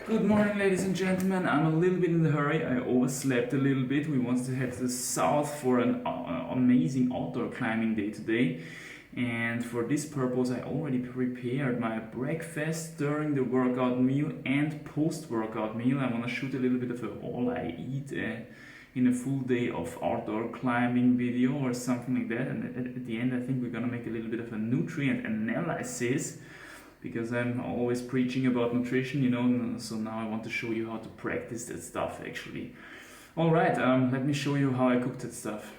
Good morning, ladies and gentlemen. I'm a little bit in a hurry. I overslept a little bit. We wanted to head to the south for an amazing outdoor climbing day today. And for this purpose, I already prepared my breakfast during the workout meal and post workout meal. I want to shoot a little bit of a all I eat in a full day of outdoor climbing video or something like that. And at the end, I think we're gonna make a little bit of a nutrient analysis because I'm always preaching about nutrition, so now I want to show you how to practice that stuff actually. Alright, let me show you how I cook that stuff.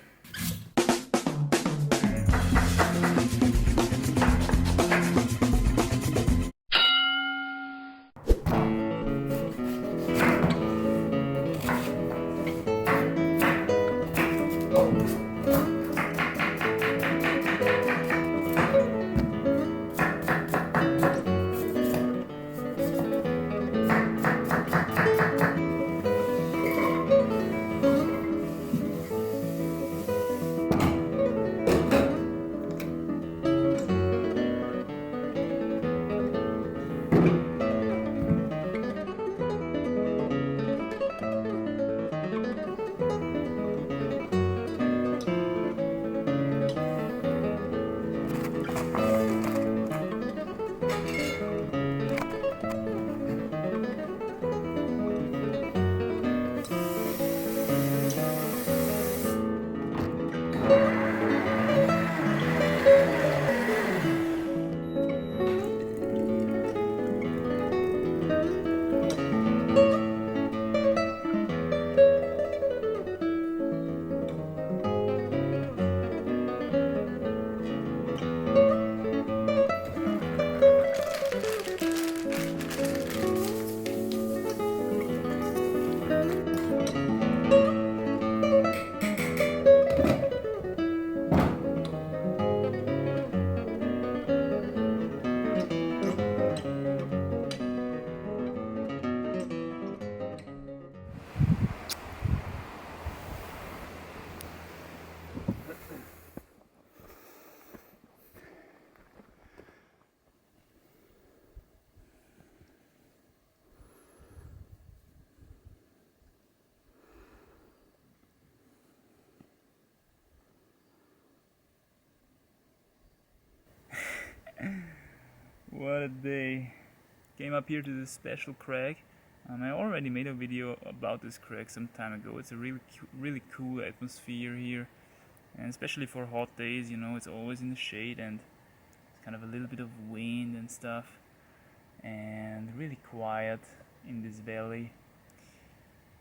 What a day. Came up here to this special crag. I already made a video about this crag some time ago. It's a really cool atmosphere here, and especially for hot days, it's always in the shade and it's kind of a little bit of wind and stuff, and really quiet in this valley.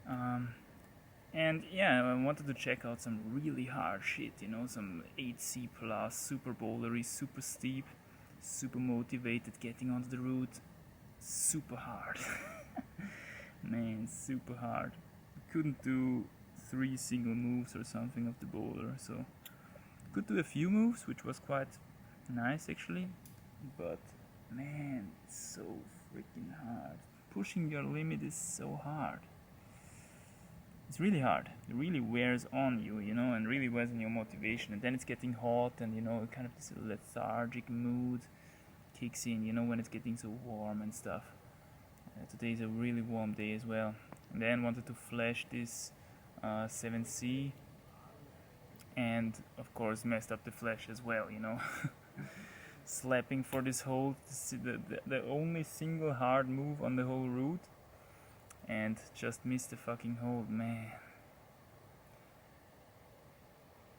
And yeah, I wanted to check out some really hard shit, some 8C plus, super bouldery, super steep, super motivated, getting onto the route, super hard. Man, super hard. Couldn't do 3 single moves or something of the boulder, so could do a few moves, which was quite nice actually, but man, it's so freaking hard. Pushing your limit is so hard. It's really hard. It really wears on you, and really wears on your motivation. And then it's getting hot, and kind of this lethargic mood kicks in, when it's getting so warm and stuff. Today is a really warm day as well. And then wanted to flash this 7C, and of course messed up the flash as well, Slapping for this hold, the only single hard move on the whole route, and just missed the fucking hold, man.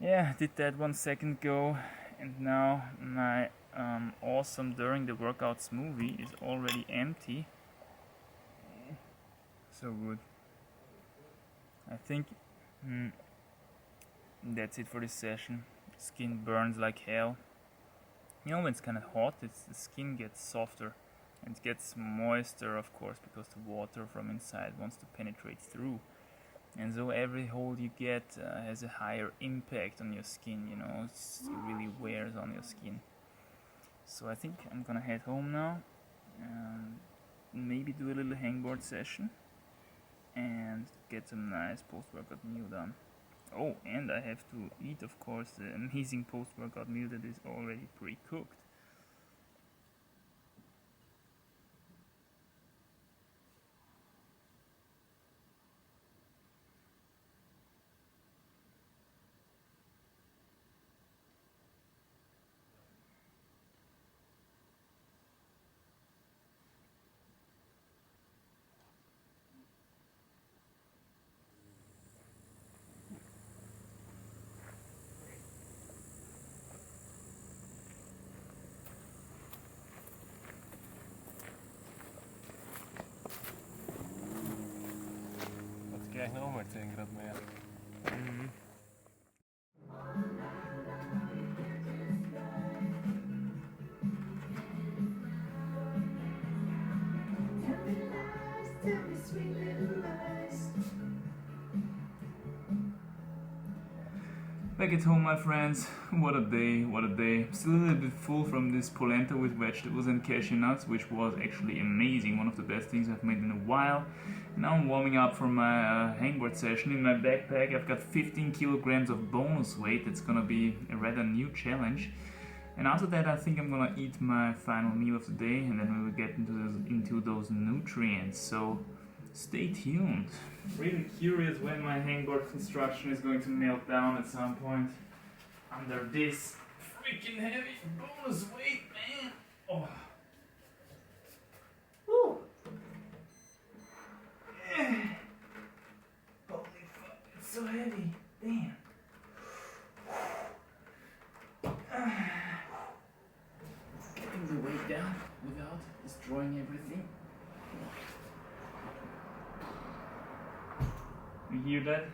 Yeah, did that 1 second go, and now my awesome during the workout smoothie is already empty. So good. I think that's it for this session. Skin burns like hell. When it's kind of hot, the skin gets softer. And it gets moister, of course, because the water from inside wants to penetrate through. And so every hold you get has a higher impact on your skin, it really wears on your skin. So I think I'm gonna head home now, and maybe do a little hangboard session, and get some nice post-workout meal done. Oh, and I have to eat, of course, the amazing post-workout meal that is already pre-cooked. lagt 1 grad mer. Back at home, my friends. What a day, what a day. Still a little bit full from this polenta with vegetables and cashew nuts, which was actually amazing. One of the best things I've made in a while. Now I'm warming up for my hangboard session. In my backpack I've got 15 kilograms of bonus weight. It's gonna be a rather new challenge. And after that I think I'm gonna eat my final meal of the day, and then we will get into those nutrients. So stay tuned. Really curious when my hangboard construction is going to melt down at some point under this freaking heavy bonus weight, man. Oh. Woo. Yeah. Holy fuck, it's so heavy. Damn. Getting the weight down without destroying everything. You hear that?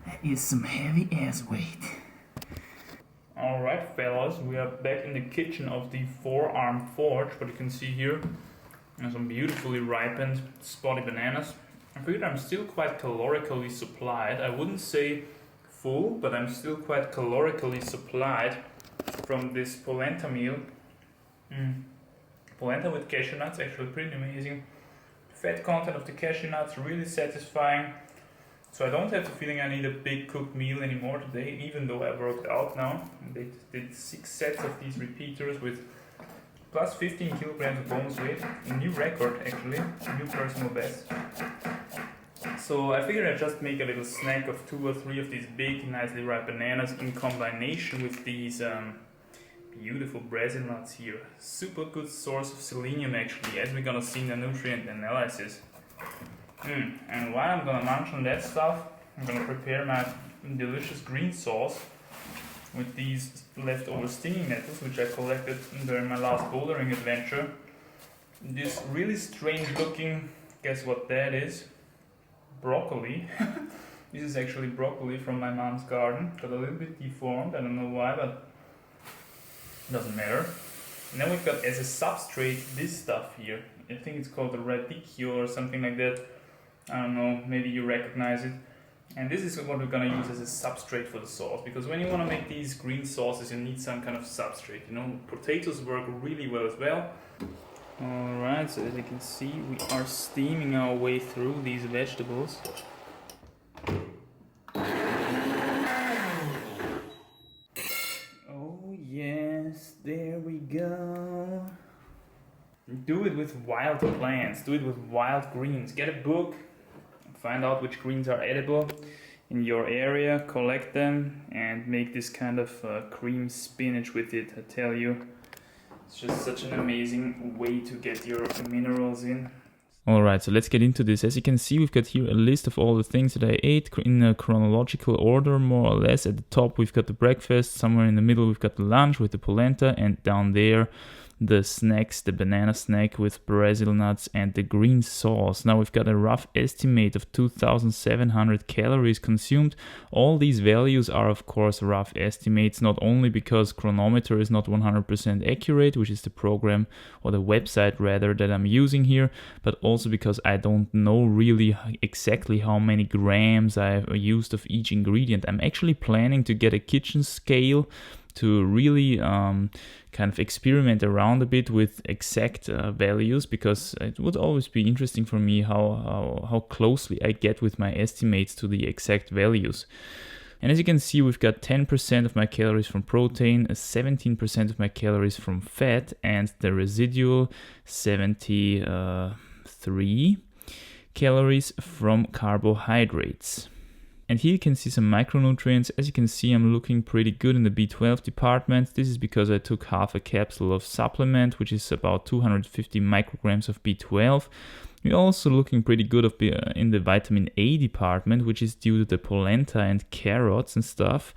That is some heavy ass weight. Alright fellas, we are back in the kitchen of the Four-Arm Forge. What you can see here are some beautifully ripened spotty bananas. I figured I'm still quite calorically supplied. I wouldn't say full, but I'm still quite calorically supplied from this polenta meal. Polenta with cashew nuts, actually pretty amazing. Fat content of the cashew nuts, really satisfying. So I don't have the feeling I need a big cooked meal anymore today, even though I worked out now. They did 6 sets of these repeaters with plus 15 kilograms of bonus weight. A new record actually, a new personal best. So I figured I'd just make a little snack of 2 or 3 of these big, nicely ripe bananas in combination with these beautiful Brazil nuts here. Super good source of selenium actually, as we're gonna see in the nutrient analysis. And while I'm gonna munch on that stuff, I'm gonna prepare my delicious green sauce with these leftover stinging nettles, which I collected during my last bouldering adventure. This really strange looking, guess what that is? Broccoli. This is actually broccoli from my mom's garden. Got a little bit deformed, I don't know why, but doesn't matter. And then we've got as a substrate this stuff here. I think it's called a radicchio or something like that. I don't know, maybe you recognize it. And this is what we're gonna use as a substrate for the sauce, because when you wanna make these green sauces you need some kind of substrate, you know. Potatoes work really well as well. Alright, so as you can see we are steaming our way through these vegetables. Oh yes, there we go. Do it with wild plants, do it with wild greens. Get a book, find out which greens are edible in your area, collect them and make this kind of cream spinach with it. I tell you, it's just such an amazing way to get your minerals in. Alright, so let's get into this. As you can see, we've got here a list of all the things that I ate in a chronological order, more or less. At the top we've got the breakfast, somewhere in the middle we've got the lunch with the polenta, and down there the snacks, the banana snack with Brazil nuts and the green sauce. Now we've got a rough estimate of 2,700 calories consumed. All these values are of course rough estimates, not only because Chronometer is not 100% accurate, which is the program or the website rather that I'm using here, but also because I don't know really exactly how many grams I've used of each ingredient. I'm actually planning to get a kitchen scale to really kind of experiment around a bit with exact values, because it would always be interesting for me how closely I get with my estimates to the exact values. And as you can see, we've got 10% of my calories from protein, 17% of my calories from fat, and the residual 73 calories from carbohydrates. And here you can see some micronutrients. As you can see, I'm looking pretty good in the B12 department. This is because I took half a capsule of supplement, which is about 250 micrograms of B12. We're also looking pretty good in the vitamin A department, which is due to the polenta and carrots and stuff.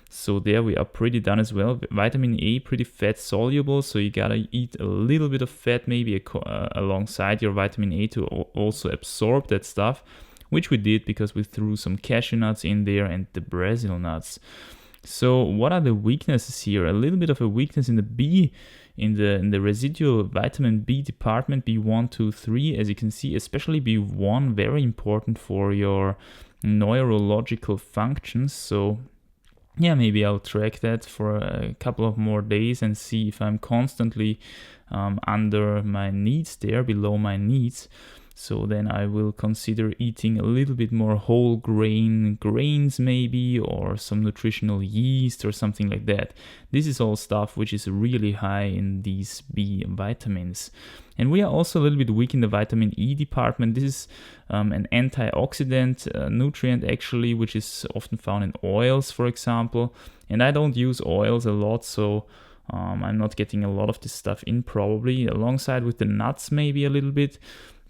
So there we are pretty done as well. Vitamin A, pretty fat soluble, so you gotta eat a little bit of fat maybe alongside your vitamin A to also absorb that stuff. which we did because we threw some cashew nuts in there and the Brazil nuts. So what are the weaknesses here? A little bit of a weakness in the B, in the residual vitamin B department, B1, 2, 3, as you can see, especially B1, very important for your neurological functions. So yeah, maybe I'll track that for a couple of more days and see if I'm constantly under my needs there, below my needs. So then I will consider eating a little bit more whole grains maybe, or some nutritional yeast or something like that. This is all stuff which is really high in these B vitamins. And we are also a little bit weak in the vitamin E department. This is an antioxidant nutrient actually, which is often found in oils, for example. And I don't use oils a lot, so I'm not getting a lot of this stuff in probably, alongside with the nuts maybe a little bit.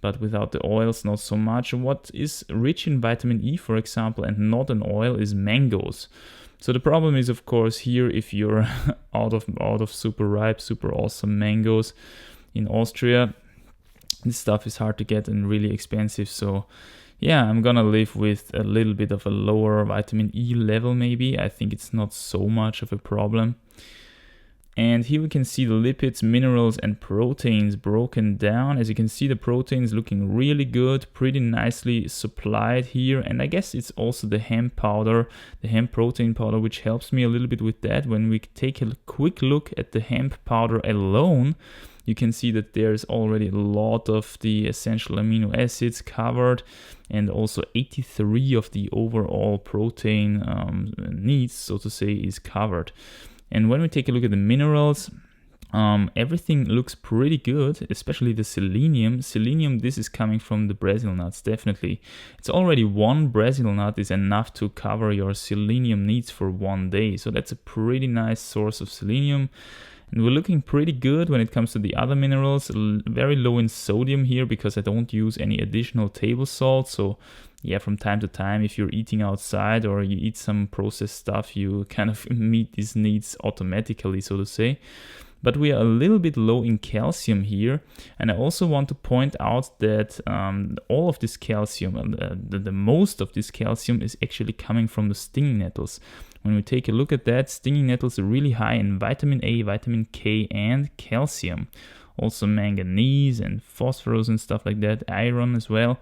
But without the oils, not so much. What is rich in vitamin E, for example, and not an oil, is mangoes. So the problem is, of course, here, if you're out of super ripe, super awesome mangoes in Austria, this stuff is hard to get and really expensive. So yeah, I'm gonna live with a little bit of a lower vitamin E level maybe. I think it's not so much of a problem. And here we can see the lipids, minerals, and proteins broken down. As you can see, the proteins looking really good, pretty nicely supplied here. And I guess it's also the hemp powder, the hemp protein powder, which helps me a little bit with that. When we take a quick look at the hemp powder alone, you can see that there's already a lot of the essential amino acids covered, and also 83 of the overall protein needs, so to say, is covered. And when we take a look at the minerals, everything looks pretty good, especially the selenium. Selenium, this is coming from the Brazil nuts, definitely. It's already one Brazil nut is enough to cover your selenium needs for one day. So that's a pretty nice source of selenium. And we're looking pretty good when it comes to the other minerals. Very low in sodium here because I don't use any additional table salt. So yeah, from time to time, if you're eating outside or you eat some processed stuff, you kind of meet these needs automatically, so to say. But we are a little bit low in calcium here. And I also want to point out that all of this calcium, the most of this calcium is actually coming from the stinging nettles. When we take a look at that, stinging nettles are really high in vitamin A, vitamin K, and calcium. Also manganese and phosphorus and stuff like that, iron as well,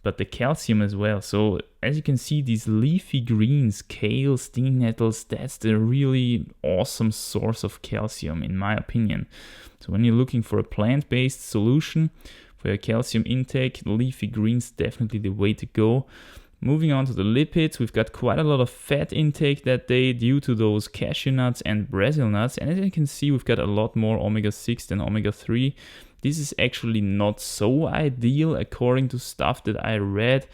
but the calcium as well. So as you can see, these leafy greens, kale, stinging nettles, that's the really awesome source of calcium in my opinion. So when you're looking for a plant-based solution for your calcium intake, leafy greens definitely the way to go. Moving on to the lipids, we've got quite a lot of fat intake that day due to those cashew nuts and Brazil nuts. And as you can see, we've got a lot more omega-6 than omega-3. This is actually not so ideal according to stuff that I read.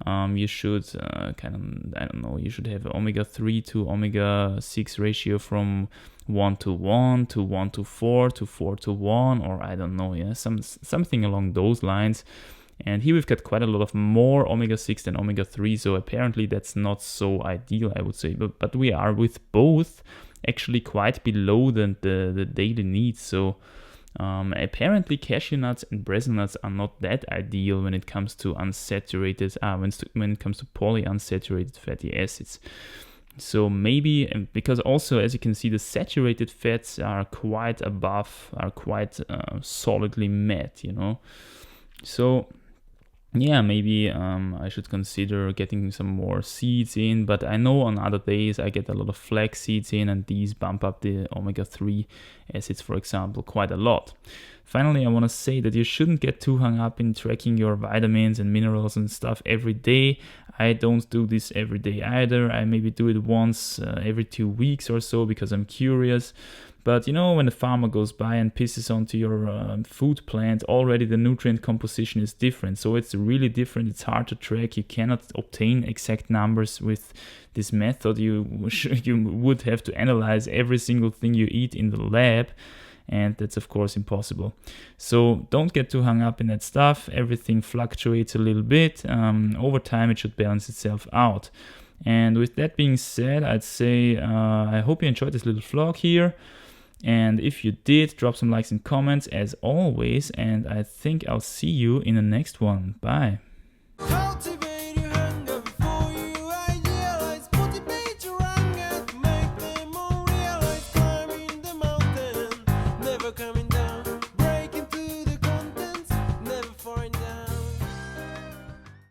You should you should have omega-3 to omega-6 ratio from 1:1 to 1:4 to 4:1, or I don't know, yeah, something along those lines. And here we've got quite a lot of more omega-6 than omega-3, so apparently that's not so ideal, I would say. But we are with both actually quite below the daily needs. So apparently cashew nuts and Brazil nuts are not that ideal when it comes to unsaturated, when it comes to polyunsaturated fatty acids. So maybe, because also as you can see, the saturated fats are quite solidly met, you know. So yeah, maybe I should consider getting some more seeds in, but I know on other days I get a lot of flax seeds in, and these bump up the omega-3 acids, for example, quite a lot. Finally, I want to say that you shouldn't get too hung up in tracking your vitamins and minerals and stuff every day. I don't do this every day either. I maybe do it once every 2 weeks or so because I'm curious. But you know, when the farmer goes by and pisses onto your food plant, already the nutrient composition is different. So it's really different. It's hard to track. You cannot obtain exact numbers with this method. You would have to analyze every single thing you eat in the lab, and that's of course impossible. So don't get too hung up in that stuff. Everything fluctuates a little bit. Over time it should balance itself out. And with that being said, I'd say I hope you enjoyed this little vlog here. And if you did, drop some likes and comments as always, and I think I'll see you in the next one. Bye.